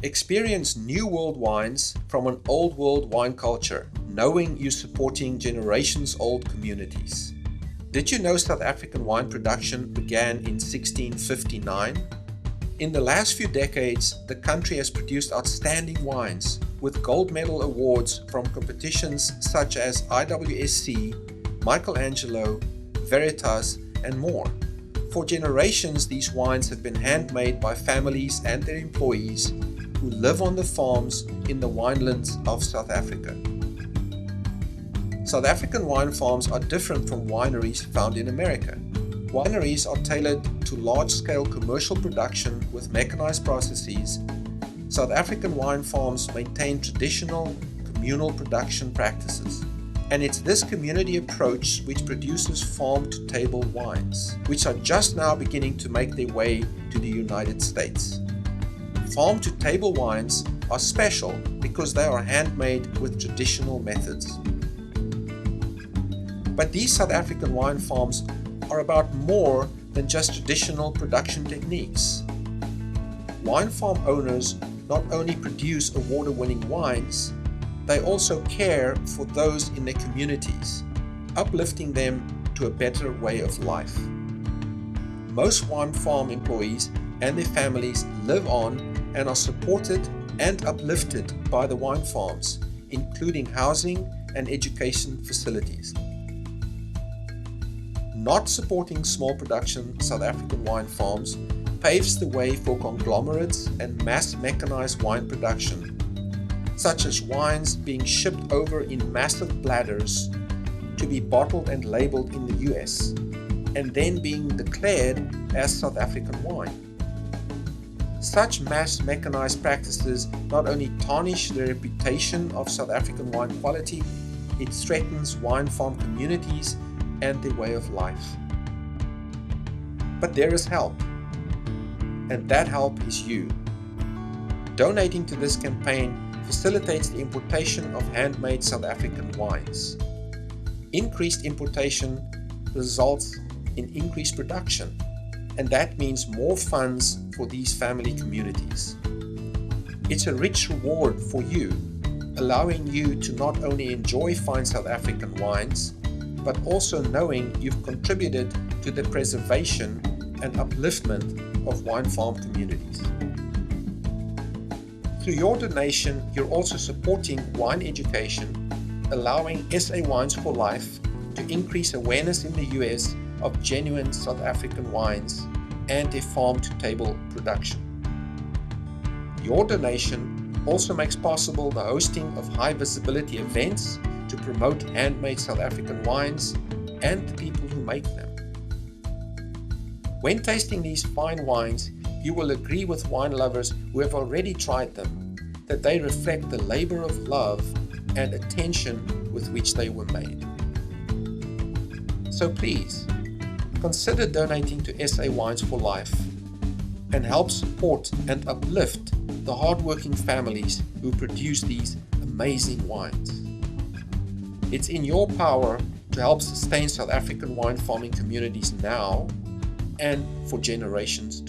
Experience new world wines from an old world wine culture, knowing you're supporting generations old communities. Did you know South African wine production began in 1659? In the last few decades, the country has produced outstanding wines with gold medal awards from competitions such as IWSC, Michelangelo, Veritas, and more. For generations, these wines have been handmade by families and their employees who live on the farms in the winelands of South Africa. South African wine farms are different from wineries found in America. Wineries are tailored to large-scale commercial production with mechanized processes. South African wine farms maintain traditional communal production practices. And it's this community approach which produces farm-to-table wines, which are just now beginning to make their way to the United States. Farm-to-table wines are special because they are handmade with traditional methods. But these South African wine farms are about more than just traditional production techniques. Wine farm owners not only produce award-winning wines, they also care for those in their communities, uplifting them to a better way of life. Most wine farm employees and their families live on and are supported and uplifted by the wine farms, including housing and education facilities. Not supporting small production South African wine farms paves the way for conglomerates and mass mechanized wine production, such as wines being shipped over in massive bladders to be bottled and labeled in the US, and then being declared as South African wine. Such mass mechanized practices not only tarnish the reputation of South African wine quality, it threatens wine farm communities and their way of life. But there is help, and that help is you. Donating to this campaign facilitates the importation of handmade South African wines. Increased importation results in increased production, and that means more funds for these family communities. It's a rich reward for you, allowing you to not only enjoy fine South African wines, but also knowing you've contributed to the preservation and upliftment of wine farm communities. Through your donation, you're also supporting wine education, allowing SA Wines for Life to increase awareness in the US of genuine South African wines and their farm-to-table production. Your donation also makes possible the hosting of high-visibility events to promote handmade South African wines and the people who make them. When tasting these fine wines, you will agree with wine lovers who have already tried them that they reflect the labor of love and attention with which they were made. So please, consider donating to SA Wines for Life and help support and uplift the hardworking families who produce these amazing wines. It's in your power to help sustain South African wine farming communities now and for generations to